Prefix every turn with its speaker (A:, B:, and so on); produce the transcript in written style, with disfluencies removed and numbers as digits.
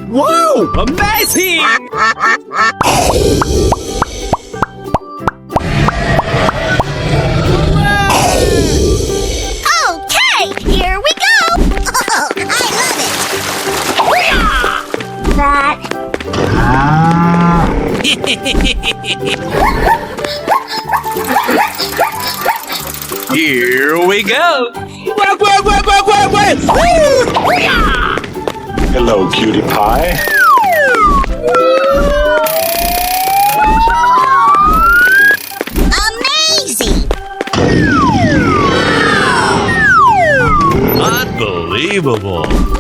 A: Whoa! Amazing!
B: Okay, here we go! Oh, I love it! That...
A: Here we go! Wait!
C: Hello, cutie pie.
B: Amazing!
A: Unbelievable!